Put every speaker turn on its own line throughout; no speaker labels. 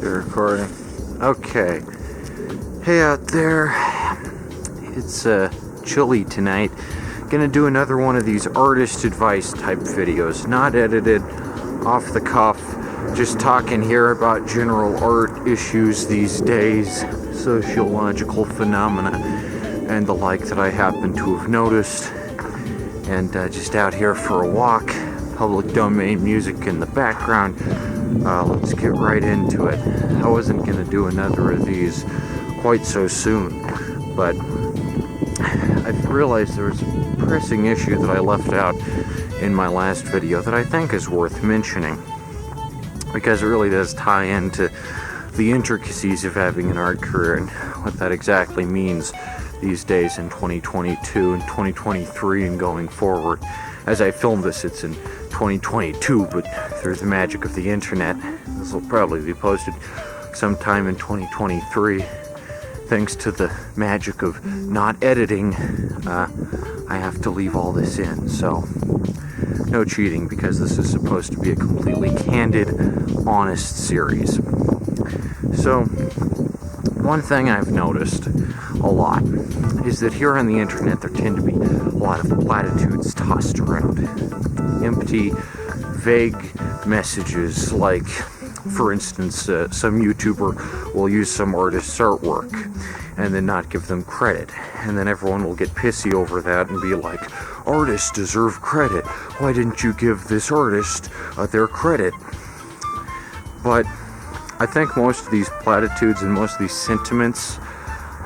They're recording. Okay. Hey out there. It's chilly tonight. Gonna do another one of these artist advice type videos. Not edited, off the cuff. Just talking here about general art issues these days, sociological phenomena, and the like that I happen to have noticed. And just out here for a walk. Public domain music in the background. Let's get right into it. I wasn't gonna do another of these quite so soon, but I've realized there was a pressing issue that I left out in my last video that I think is worth mentioning, because it really does tie into the intricacies of having an art career and what that exactly means these days in 2022 and 2023 and going forward. As I film this, it's in 2022, but through the magic of the internet, this will probably be posted sometime in 2023. Thanks to the magic of not editing, I have to leave all this in, so no cheating, because this is supposed to be a completely candid, honest series. So, one thing I've noticed a lot is that here on the internet there tend to be a lot of platitudes tossed around. Empty, vague messages like, for instance, some YouTuber will use some artist's artwork and then not give them credit. And then everyone will get pissy over that and be like, artists deserve credit. Why didn't you give this artist their credit? But I think most of these platitudes and most of these sentiments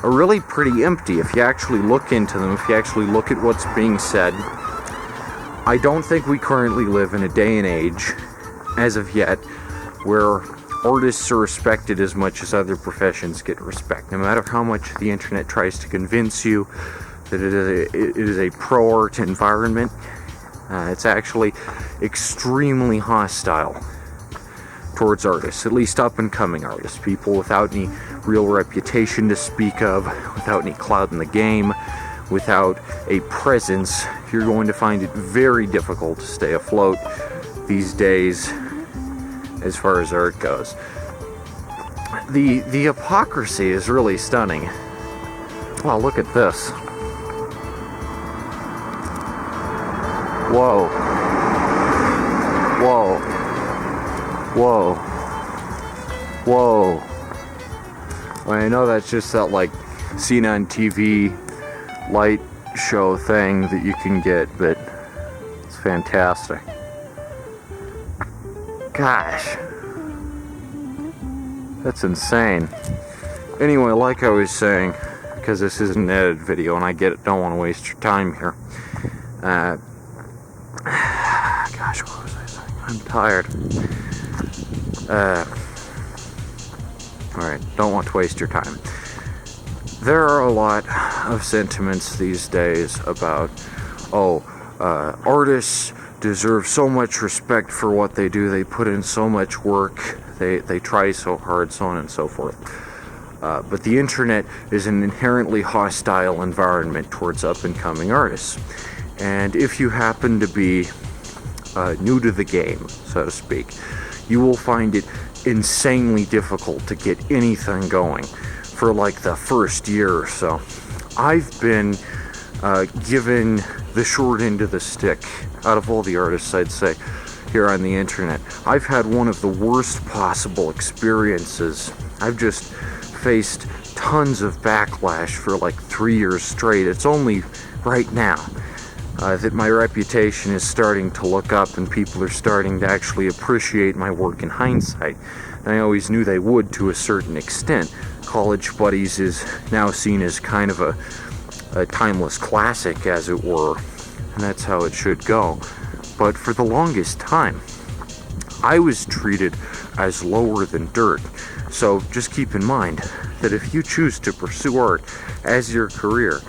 are really pretty empty if you actually look into them, if you actually look at what's being said. I don't think we currently live in a day and age, as of yet, where artists are respected as much as other professions get respect. No matter how much the internet tries to convince you that it is a pro-art environment, it's actually extremely hostile towards artists, at least up-and-coming artists, people without any real reputation to speak of, without any clout in the game, without a presence. You're going to find it very difficult to stay afloat these days as far as art goes. The hypocrisy is really stunning. Wow, look at this. Whoa. Whoa. Whoa. Whoa. Well, I know that's just that, like, seen on TV light show thing that you can get, but it's fantastic. Gosh. That's insane. Anyway, like I was saying, because this is an edited video and I get it, don't want to waste your time here. Gosh, what was I saying? I'm tired. Alright, don't want to waste your time. There are a lot of sentiments these days about, artists deserve so much respect for what they do, they put in so much work, they try so hard, so on and so forth. But the internet is an inherently hostile environment towards up-and-coming artists. And if you happen to be new to the game, so to speak, you will find it insanely difficult to get anything going for like the first year or so. I've been given the short end of the stick out of all the artists, I'd say, here on the internet. I've had one of the worst possible experiences. I've just faced tons of backlash for like 3 years straight. It's only right now that my reputation is starting to look up and people are starting to actually appreciate my work in hindsight. And I always knew they would to a certain extent. College Buddies is now seen as kind of a timeless classic, as it were, and that's how it should go. But for the longest time, I was treated as lower than dirt. So just keep in mind that if you choose to pursue art as your career,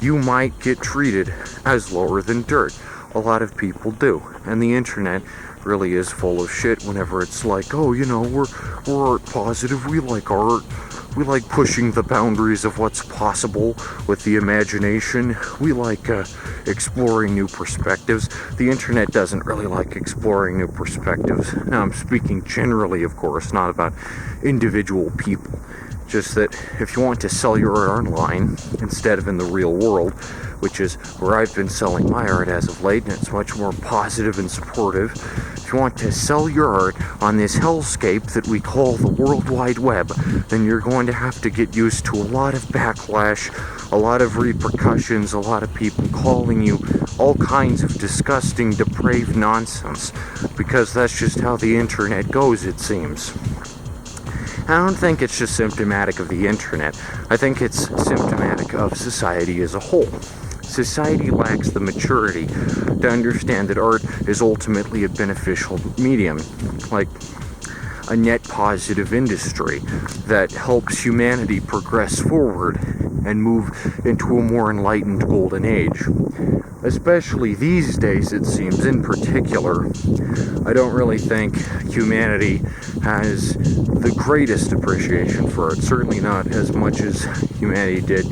you might get treated as lower than dirt. A lot of people do. And the internet, really is full of shit whenever it's like, oh, you know, we're art positive, we like art, we like pushing the boundaries of what's possible with the imagination, we like exploring new perspectives. The internet doesn't really like exploring new perspectives. Now, I'm speaking generally, of course, not about individual people. Just that if you want to sell your art online instead of in the real world, which is where I've been selling my art as of late, and it's much more positive and supportive. If you want to sell your art on this hellscape that we call the World Wide Web, then you're going to have to get used to a lot of backlash, a lot of repercussions, a lot of people calling you all kinds of disgusting, depraved nonsense, because that's just how the internet goes, it seems. I don't think it's just symptomatic of the internet. I think it's symptomatic of society as a whole. Society lacks the maturity to understand that art is ultimately a beneficial medium, like a net positive industry that helps humanity progress forward and move into a more enlightened golden age. Especially these days, it seems, in particular. I don't really think humanity has the greatest appreciation for art, certainly not as much as humanity did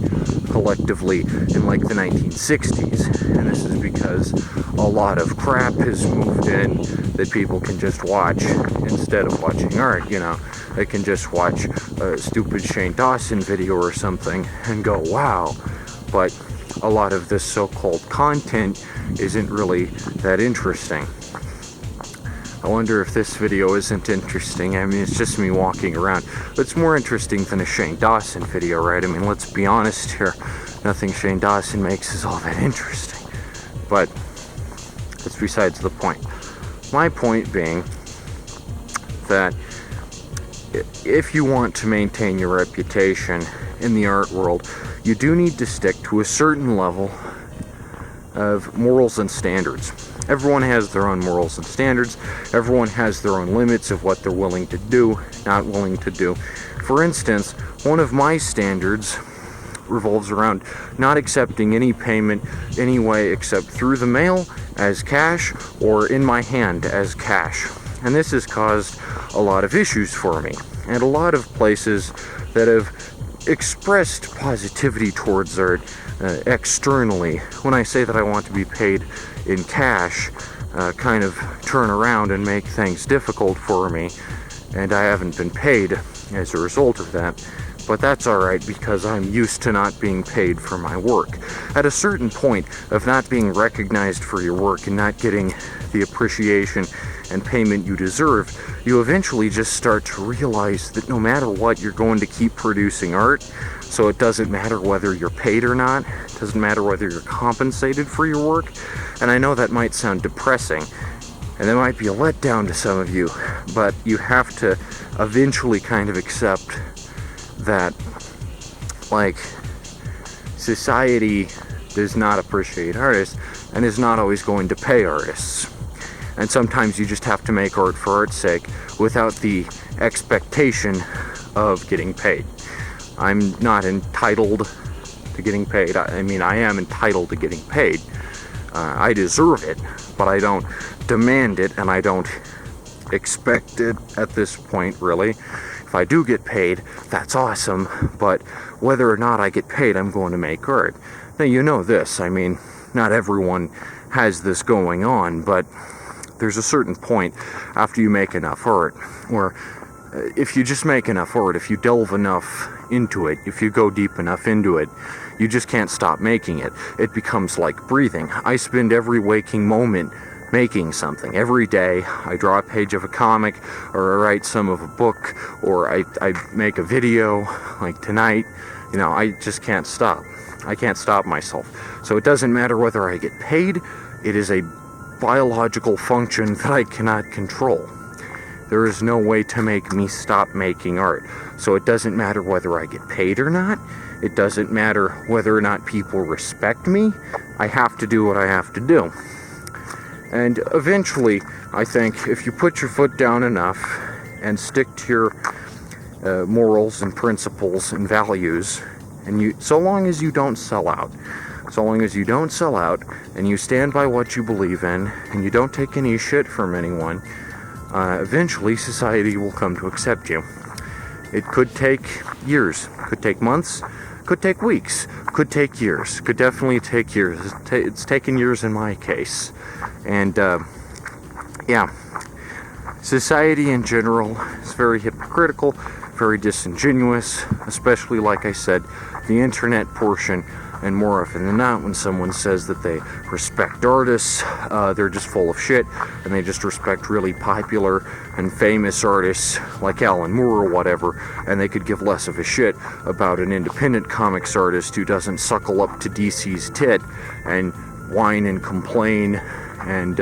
collectively in like the 1960s, and this is because a lot of crap has moved in that people can just watch instead of watching art. You know, they can just watch a stupid Shane Dawson video or something and go, wow. But a lot of this so-called content isn't really that interesting. I wonder if this video isn't interesting. I mean, it's just me walking around. But it's more interesting than a Shane Dawson video, right? I mean, let's be honest here. Nothing Shane Dawson makes is all that interesting. But that's besides the point. My point being that if you want to maintain your reputation in the art world, you do need to stick to a certain level of morals and standards. Everyone has their own morals and standards. Everyone has their own limits of what they're willing to do, not willing to do. For instance, one of my standards revolves around not accepting any payment any way except through the mail as cash or in my hand as cash. And this has caused a lot of issues for me. And a lot of places that have expressed positivity towards art externally, when I say that I want to be paid in cash, kind of turn around and make things difficult for me, and I haven't been paid as a result of that. But that's alright, because I'm used to not being paid for my work. At a certain point of not being recognized for your work and not getting the appreciation and payment you deserve, you eventually just start to realize that no matter what, you're going to keep producing art. So it doesn't matter whether you're paid or not. It doesn't matter whether you're compensated for your work. And I know that might sound depressing, and that might be a letdown to some of you, but you have to eventually kind of accept that, like, society does not appreciate artists and is not always going to pay artists. And sometimes you just have to make art for art's sake without the expectation of getting paid. I'm not entitled to getting paid. I mean, I am entitled to getting paid. I deserve it, but I don't demand it, and I don't expect it at this point, really. If I do get paid, that's awesome, but whether or not I get paid, I'm going to make art. Now, you know this. I mean, not everyone has this going on, but there's a certain point after you make enough art, or if you just make enough art, if you delve enough into it, if you go deep enough into it, you just can't stop making it. It becomes like breathing. I spend every waking moment making something. Every day, I draw a page of a comic, or I write some of a book, or I make a video, like tonight. You know, I just can't stop. I can't stop myself. So it doesn't matter whether I get paid. It is a biological function that I cannot control. There is no way to make me stop making art. So it doesn't matter whether I get paid or not. It doesn't matter whether or not people respect me. I have to do what I have to do. And eventually, I think, if you put your foot down enough and stick to your morals and principles and values, and so long as you don't sell out, So long as you don't sell out, and you stand by what you believe in, and you don't take any shit from anyone, eventually society will come to accept you. It could take years, could take months, could take weeks, could take years, could definitely take years. It's taken years in my case. And, yeah, society in general is very hypocritical, very disingenuous, especially, like I said, the internet portion. And more often than not, when someone says that they respect artists, they're just full of shit, and they just respect really popular and famous artists like Alan Moore or whatever, and they could give less of a shit about an independent comics artist who doesn't suckle up to DC's tit and whine and complain, and,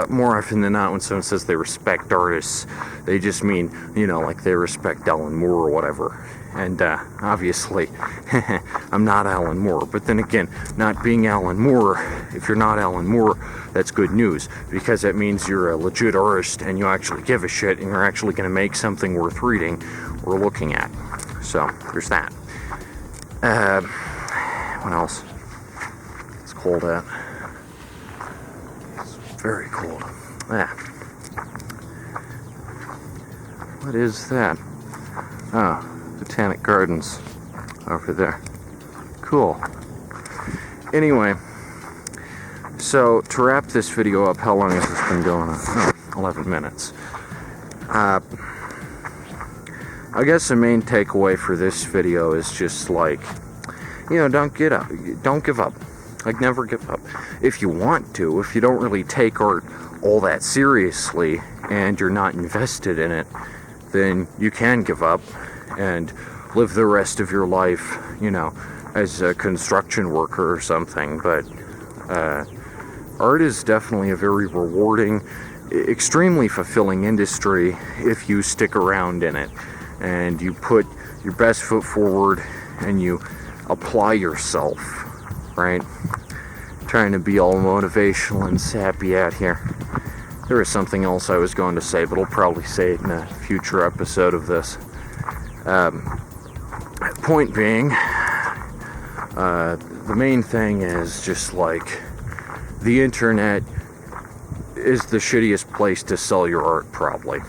more often than not, when someone says they respect artists, they just mean, like they respect Alan Moore or whatever. And obviously, I'm not Alan Moore. But then again, not being Alan Moore, if you're not Alan Moore, that's good news. Because that means you're a legit artist and you actually give a shit and you're actually going to make something worth reading or looking at. So, there's that. What else? It's cold out. It's very cold. What is that? Oh. Botanic Gardens over there. Cool. Anyway, so to wrap this video up, how long has this been going on? Oh, 11 minutes. I guess the main takeaway for this video is just like, don't give up. Like, never give up. If you want to, if you don't really take art all that seriously and you're not invested in it, then you can give up and live the rest of your life, as a construction worker or something. But art is definitely a very rewarding, extremely fulfilling industry if you stick around in it and you put your best foot forward and you apply yourself, right? Trying to be all motivational and sappy out here. There was something else I was going to say, but I'll probably say it in a future episode of this. Point being, the main thing is just like, the internet is the shittiest place to sell your art, probably.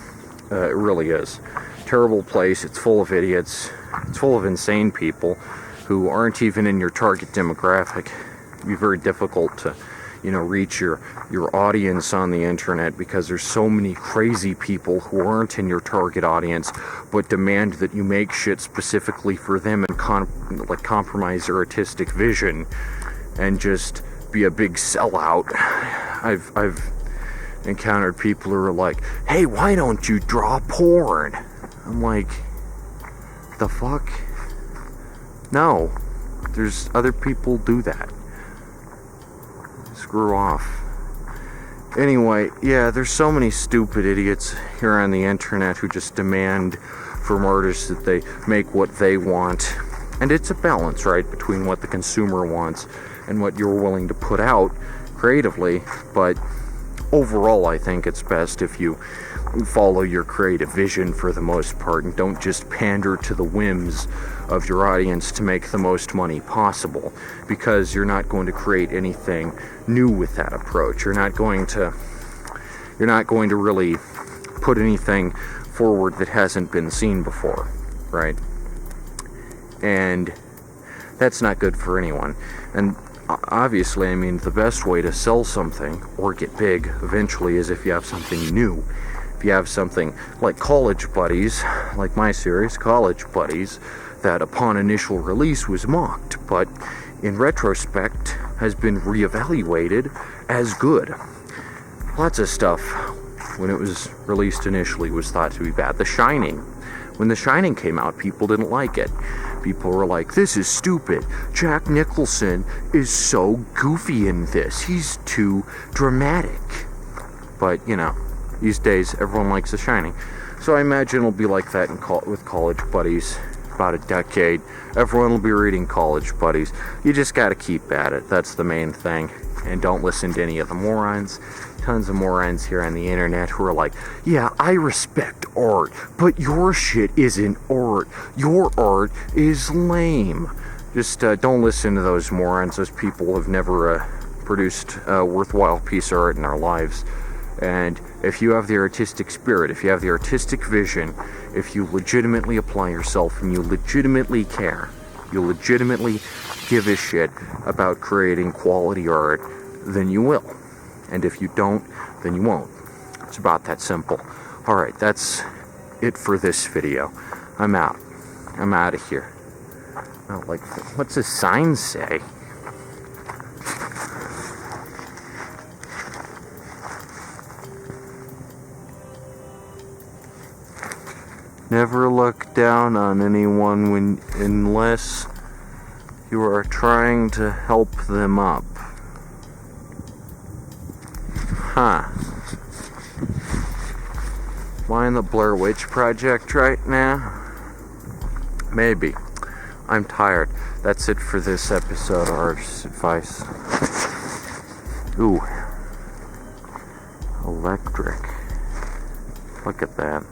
It really is. Terrible place. It's full of idiots. It's full of insane people who aren't even in your target demographic. It'd be very difficult to, reach your audience on the internet because there's so many crazy people who aren't in your target audience but demand that you make shit specifically for them and compromise their artistic vision and just be a big sellout. I've encountered people who are like, hey, why don't you draw porn? I'm like, the fuck? No, there's other people do that. Screw off. Anyway, yeah, there's so many stupid idiots here on the internet who just demand from artists that they make what they want. And it's a balance, right, between what the consumer wants and what you're willing to put out creatively. But overall, I think it's best if you follow your creative vision for the most part and don't just pander to the whims of your audience to make the most money possible, because you're not going to create anything new with that approach. You're not going to really put anything forward that hasn't been seen before, right? And that's not good for anyone. And obviously, the best way to sell something or get big eventually is if you have something new. If you have something like College Buddies, like my series, College Buddies, that upon initial release was mocked, but in retrospect has been reevaluated as good. Lots of stuff, when it was released initially, was thought to be bad. The Shining. When The Shining came out, people didn't like it. People were like, this is stupid. Jack Nicholson is so goofy in this. He's too dramatic. But, these days, everyone likes The Shining. So I imagine it'll be like that with College Buddies. About a decade, everyone will be reading College Buddies. You just gotta keep at it. That's the main thing. And don't listen to any of the morons. Tons of morons here on the internet who are like, yeah, I respect art, but your shit isn't art. Your art is lame. Just don't listen to those morons. Those people have never produced a worthwhile piece of art in their lives. And if you have the artistic spirit, if you have the artistic vision, if you legitimately apply yourself and you legitimately care, you legitimately give a shit about creating quality art, then you will. And if you don't, then you won't. It's about that simple. Alright, that's it for this video. I'm out. I'm out of here. Oh, like, what's the sign say? Never look down on anyone unless you are trying to help them up. Huh. Am I in the Blair Witch Project right now? Maybe. I'm tired. That's it for this episode of Artist Advice. Ooh. Electric. Look at that.